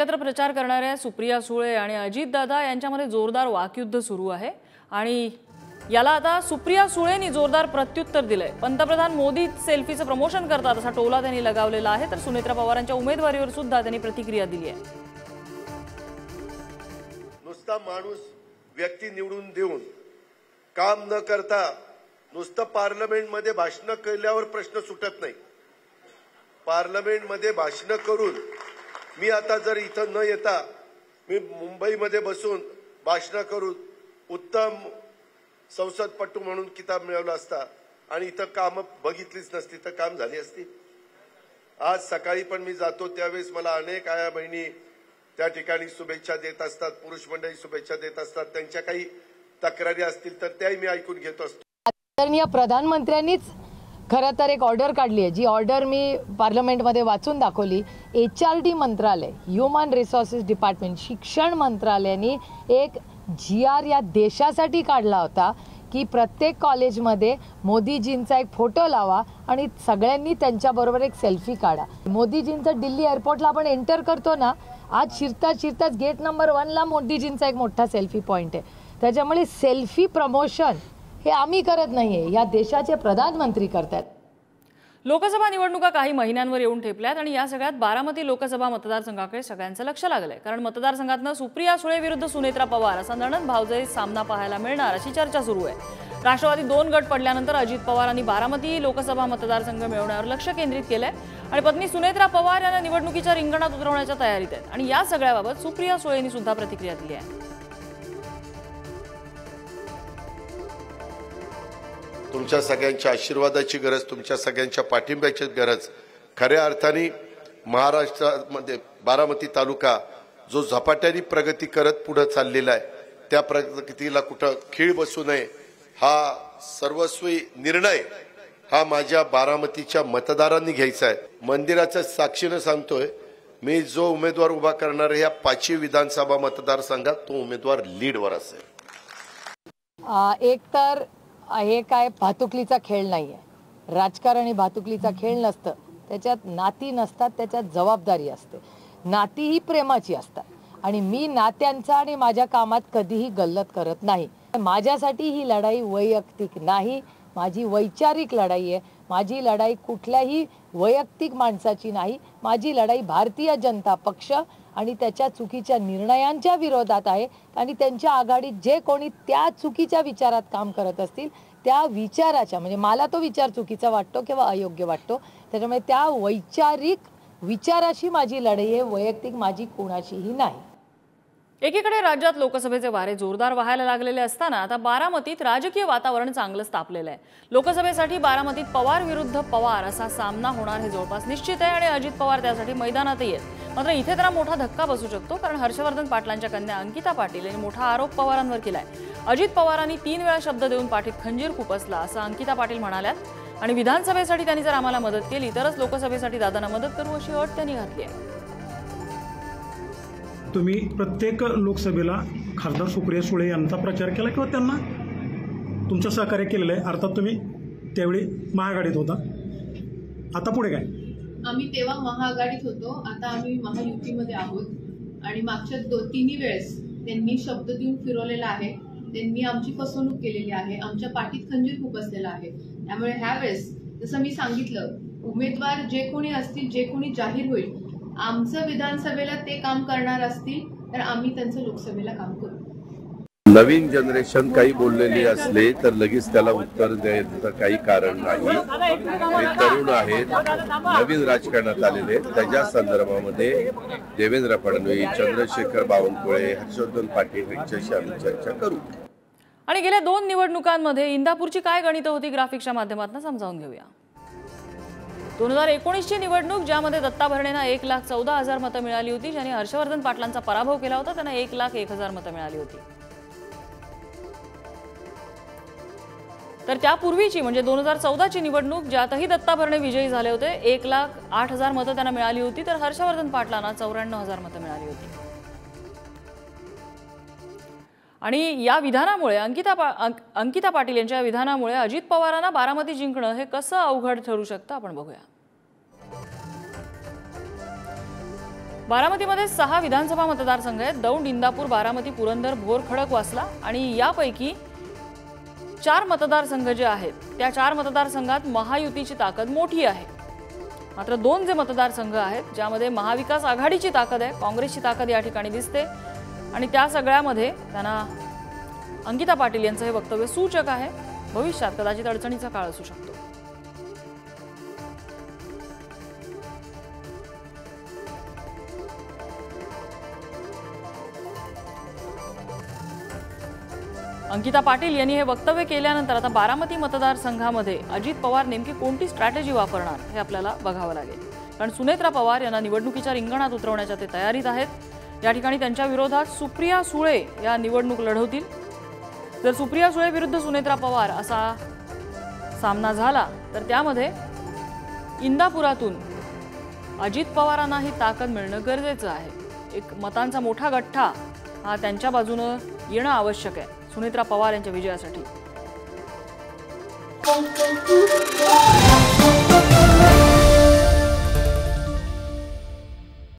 एकत्र प्रचार करणाऱ्या सुप्रिया सुळे आणि अजितदादा यांच्यामध्ये जोरदार वाकयुद्ध सुरू आहे आणि याला आता सुप्रिया सुळेंनी जोरदार प्रत्युत्तर दिलंय। पंतप्रधान मोदी सेल्फीचं प्रमोशन करतात असा टोला त्यांनी लगावलेला आहे, तर सुनेत्रा पवारांच्या उमेदवारीवर सुद्धा त्यांनी प्रतिक्रिया दिली आहे। नुसता माणूस व्यक्ती निवडून देऊन काम न करता नुसतं पार्लमेंटमध्ये भाषण केल्यावर प्रश्न सुटत नाही। पार्लमेंटमध्ये भाषण करून मी आता जर इथं न येता मी मुंबईमध्ये बसून भाषण करून उत्तम संसदपटू म्हणून किताब मिळवला असता आणि इथं काम बघितलीच नसती तर काम झाली असती। आज सकाळी पण मी जातो त्यावेळेस मला अनेक आया बहिणी त्या ठिकाणी शुभेच्छा देत असतात, पुरुष मंडळी शुभेच्छा देत असतात, त्यांच्या काही तक्रारी असतील तर त्याही मी ऐकून घेत असतो। आदरणीय प्रधानमंत्र्यांनीच खरं तर एक ऑर्डर काढली आहे, जी ऑर्डर मी पार्लमेंटमध्ये वाचून दाखवली। HRD मंत्रालय, ह्युमन रिसोर्सेस डिपार्टमेंट, शिक्षण मंत्रालयाने एक GR या देशासाठी काढला होता की प्रत्येक कॉलेजमध्ये मोदीजींचा एक फोटो लावा आणि सगळ्यांनी त्यांच्याबरोबर एक सेल्फी काढा। मोदीजींचा दिल्ली एअरपोर्टला आपण एंटर करतो ना, आज शिरताच गेट नंबर 1 ला मोदीजींचा एक मोठा सेल्फी पॉइंट आहे। त्याच्यामुळे सेल्फी प्रमोशन हे आम्ही करत नाहीये, या देशाचे प्रधानमंत्री करतात। लोकसभा निवडणुका काही महिन्यांवर येऊन ठेपल्यात आणि या सगळ्यात बारामती लोकसभा मतदारसंघाकडे सगळ्यांचं लक्ष लागलंय, कारण मतदारसंघातनं सुप्रिया सुळे विरुद्ध सुनेत्रा पवार असा नणंद भावजई सामना पाहायला मिळणार अशी चर्चा सुरू आहे। राष्ट्रवादी 2 गट पडल्यानंतर अजित पवारांनी बारामती लोकसभा मतदारसंघ मिळवण्यावर लक्ष केंद्रित केलंय आणि पत्नी सुनेत्रा पवार यांना निवडणुकीच्या रिंगणात उतरवण्याच्या तयारीत आहेत आणि या सगळ्याबाबत सुप्रिया सुळेंनी सुद्धा प्रतिक्रिया दिली आहे। तुमच्या सगळ्यांच्या आशीर्वादाची गरज, तुमच्या सगळ्यांच्या पाठिंब्याची गरज। खऱ्या अर्थाने महाराष्ट्रामध्ये बारामती तालुका जो झपाट्याने प्रगती करत पुढे चाललेला आहे, त्या प्रगतीला कुठं खीळ बसू नये हा सर्वस्वी निर्णय हा माझ्या बारामतीच्या मतदारांनी घ्यायचा आहे। मंदिराच्या साक्षीने सांगतोय, मी जो उमेदवार उभा करणार आहे या 5 विधानसभा मतदारसंघात तो उमेदवार लीडवर असेल। एक तर हे काय भातुकलीचा खेळ नाहीये, राजकारण भातुकलीचा खेळ नसतं, त्याच्यात नाती नसतात, त्याच्यात जबाबदारी असते। नाती ही प्रेमाची असतात आणि मी नात्यांचा आणि माझ्या कामात कधीही गल्लत करत नाही। माझ्यासाठी ही लढाई वैयक्तिक नाही, माझी वैचारिक लढाई आहे। माझी लढाई कुठल्याही वैयक्तिक माणसाची नाही, माझी लढाई भारतीय जनता पक्ष आणि त्याच्या चुकीच्या निर्णयांच्या विरोधात आहे आणि त्यांच्या आघाडीत जे कोणी त्या चुकीच्या विचारात काम करत असतील त्या विचाराच्या, म्हणजे मला तो विचार चुकीचा वाटतो किंवा अयोग्य वाटतो, त्याच्यामुळे त्या वैचारिक विचाराशी माझी लढाई आहे, वैयक्तिक माझी कोणाशीही नाही। एकीकडे राज्यात लोकसभेचे वारे जोरदार वाहायला लागलेले असताना आता बारामतीत राजकीय वातावरण चांगलंच तापलेलं आहे। लोकसभेसाठी बारामतीत पवार विरुद्ध पवार असा सामना होणार हे जवळपास निश्चित आहे आणि अजित पवार त्यासाठी मैदानातही आहेत। मात्र इथे त्याला मोठा धक्का बसू शकतो, कारण हर्षवर्धन पाटलांच्या कन्या अंकिता पाटील यांनी मोठा आरोप पवारांवर केलाय। अजित पवारांनी 3 वेळा शब्द देऊन पाठीत खंजीर खुपसला असं अंकिता पाटील म्हणाल्यात आणि विधानसभेसाठी त्यांनी जर आम्हाला मदत केली तरच लोकसभेसाठी दादांना मदत करू अशी अट त्यांनी घातली आहे। तुम्ही प्रत्येक लोकसभेला खासदार सुप्रिया सुळे यांचा प्रचार केला किंवा त्यांना तुमचं सहकार्य केलेलं आहे। अर्थात तुम्ही त्यावेळी महाआघाडीत होता, आता पुढे काय? आम्ही तेव्हा महाआघाडीत होतो, आता आम्ही महायुतीमध्ये आहोत आणि मागच्या 3 वेळेस त्यांनी शब्द देऊन फिरवलेला आहे, त्यांनी आमची फसवणूक केलेली आहे, आमच्या पाठीत खंजीर खुपसलेला आहे। त्यामुळे ह्या वेळेस जसं मी सांगितलं, उमेदवार जे कोणी असतील, जे कोणी जाहीर होईल, आमचं विधानसभेला ते काम करणार असतील तर आम्ही त्यांचं लोकसभेला काम करू। नवीन जनरेशन काही बोललेली असले तर लगेच त्याला उत्तर द्यायचं काही कारण नाही। ते तरुण आहेत, नवीन राजकारणात आलेले, त्याच्या संदर्भामध्ये देवेंद्र फडणवीस, चंद्रशेखर बावनकुळे, हर्षवर्धन पाटील यांच्याशी आम्ही चर्चा करू। आणि गेल्या 2 निवडणुकांमध्ये इंदापूरची काय गणितं होती ग्राफिक्सच्या माध्यमातून समजावून घेऊया। 2019 ची निवडणूक, ज्यामध्ये दत्ता भरणेंना 1,14,000 मतं मिळाली होती, ज्यांनी हर्षवर्धन पाटलांचा पराभव केला होता, त्यांना 1,01,000 मतं मिळाली होती। तर त्यापूर्वीची म्हणजे 2014 ची निवडणूक, ज्यातही दत्ता भरणे विजयी झाले होते, 1,08,000 मतं त्यांना मिळाली होती, तर हर्षवर्धन पाटलांना 94,000 मतं मिळाली होती। आणि या विधानामुळे अंकिता पाटील यांच्या विधानामुळे अजित पवारांना बारामती जिंकणं हे कसं अवघड ठरू शकतं आपण बघूया। बारामतीमध्ये 6 विधानसभा मतदारसंघ आहेत. दौंड, इंदापूर, बारामती, पुरंदर, भोर, खडकवासला आणि यापैकी 4 मतदारसंघ जे आहेत त्या 4 मतदारसंघात महायुतीची ताकद मोठी आहे. मात्र 2 जे मतदारसंघ आहेत ज्यामध्ये महाविकास आघाडीची ताकद आहे, काँग्रेसची ताकद या ठिकाणी दिसते आणि त्या सगळ्यामध्ये त्यांना अंकिता पाटील यांचं हे वक्तव्य सूचक आहे. भविष्यात कदाचित अडचणीचा काळ असू शकतो. अंकिता पाटील यांनी हे वक्तव्य केल्यानंतर आता बारामती मतदारसंघामध्ये अजित पवार नेमकी कोणती स्ट्रॅटेजी वापरणार हे आपल्याला बघावं लागेल. कारण सुनेत्रा पवार यांना निवडणुकीच्या रिंगणात उतरवण्याच्या ते तयारीत आहेत. या ठिकाणी त्यांच्या विरोधात सुप्रिया सुळे या निवडणूक लढवतील. जर सुप्रिया सुळे विरुद्ध सुनेत्रा पवार असा सामना झाला तर त्यामध्ये इंदापुरातून अजित पवारांना ही ताकद मिळणं गरजेचं आहे. एक मतांचा मोठा गठ्ठा हा त्यांच्या बाजूने येणं आवश्यक आहे सुनेत्रा पवार यांच्या विजयासाठी.